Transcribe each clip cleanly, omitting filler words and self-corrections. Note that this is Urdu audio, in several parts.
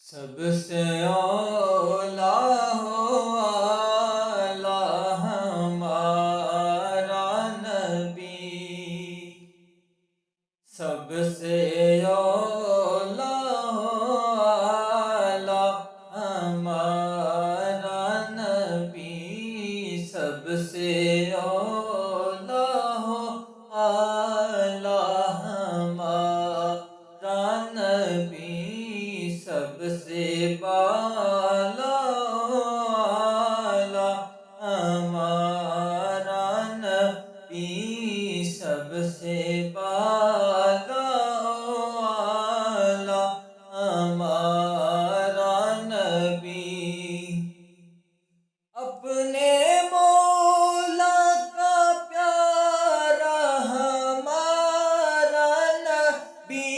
سب سے اولا ہو اعلیٰ ہمارا نبی، سب سے اولا ہو اعلیٰ ہمارا نبی، سب سے اولا ہو اعلیٰ ہمارا نبی، سب سے بالا اعلیٰ ہمارا نبی، سب سے بالا اعلیٰ ہمارا نبی، اپنے مولا کا پیارا ہمارا نبی،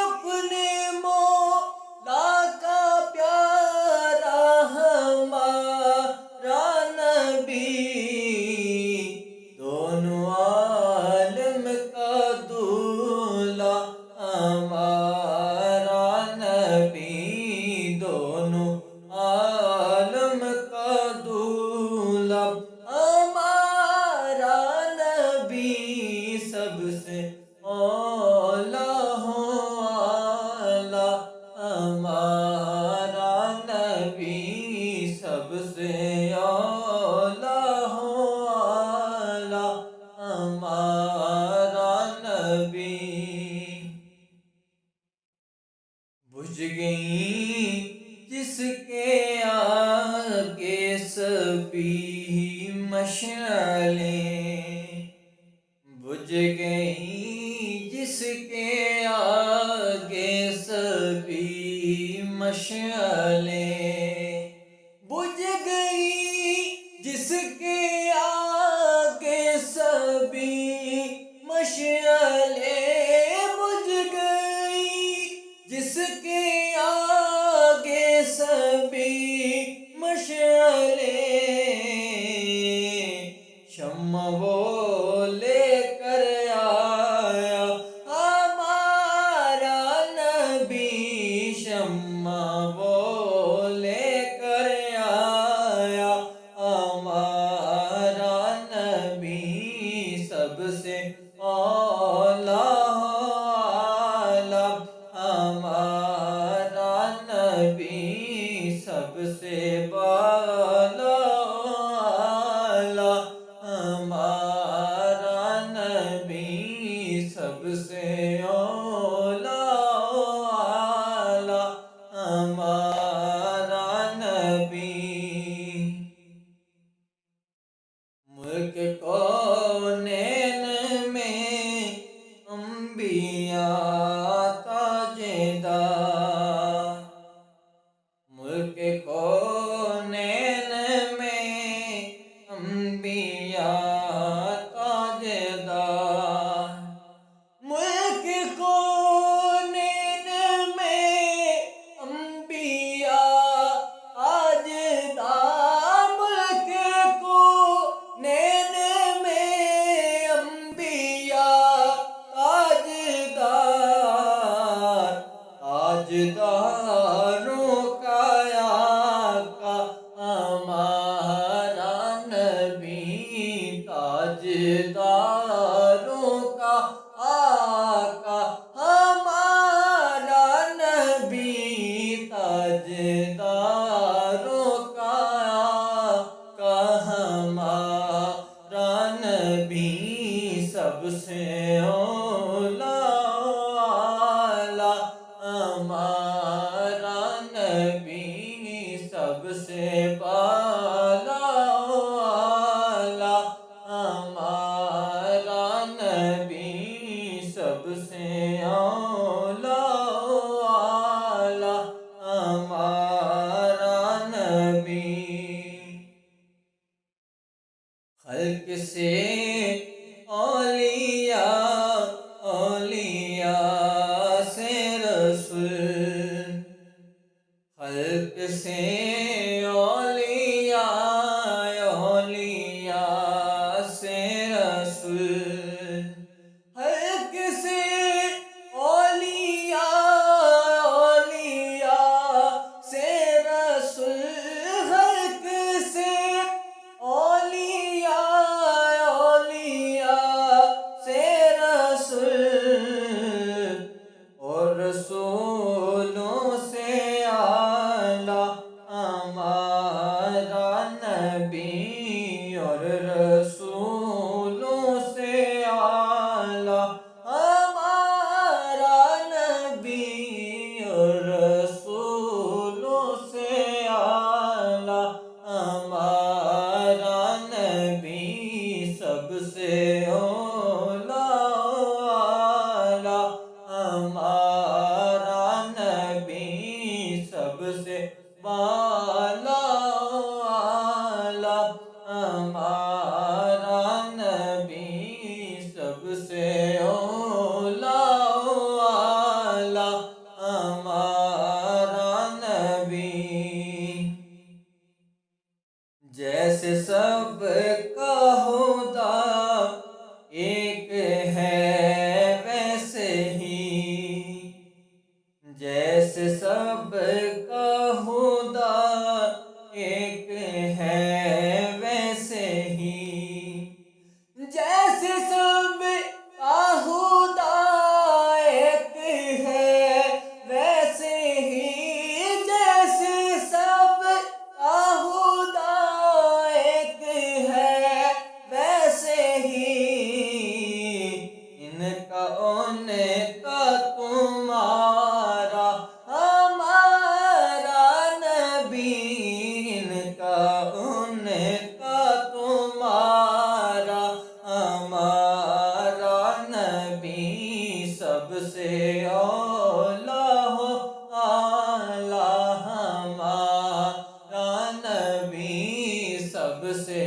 اپنے مولا کا پیارا ہمارا نبی، دونوں عالم کا دولہا ہمارا نبی، دونوں عالم کا دولہا ہمارا نبی، سب سے اولا ہو اعلیٰ ہمارا نبی، سب سے اولا ہو اعلیٰ ہمارا نبی، بجھ گئیں جس کے آگے سبھی مشعلیں، بجھ گئیں جس کے آگے سبھی مشعلیں، بجھ گئیں جس کے آگے سبھی مشعلیں، بجھ گئیں جس کے آگے سبھی مشعلیں، شمع وہ لے کر آیا ہمارا نبی، شمع وہ لے کر آیا ہمارا نبی، سب سے اولا ہو اعلیٰ ہمارا نبی، سب سے بالا اعلیٰ ہمارا نبی، سب سے اولا اعلیٰ ہمارا نبی، ملک کونین میں انبیاء تاجدار، ملک کونین میں انبیاء تاجدار، ملک کونین میں انبیاء تاجدار، ملک کونین میں انبیاء تاجدار، تاجداروں کا آقا ہمارا نبی، تاجداروں کا آقا ہمارا نبی، تاجداروں کا آقا ہمارا نبی، سب سے اولا اعلیٰ ہمارا نبی، سب سے بالا اعلیٰ ہمارا نبی، سب سے اولا اعلیٰ ہمارا نبی، خلق سے اولیاء، اولیاء سے رسول، خلق سے اولیاء، اولیاء سے رسول، خلق سے اولیاء، اولیاء جیسے سب کا خدا ایک ہے ویسے ہی، جیسے سب کا خدا ایک ہے ویسے ہی، جیسے سب کا خدا ایک ہے ویسے ہی، ان کا ان کا تمہارا ہمارا نبی، ان کا ان کا تمہارا ہمارا نبی، سب سے اولیٰ ہو اعلیٰ ہمارا نبی، سب سے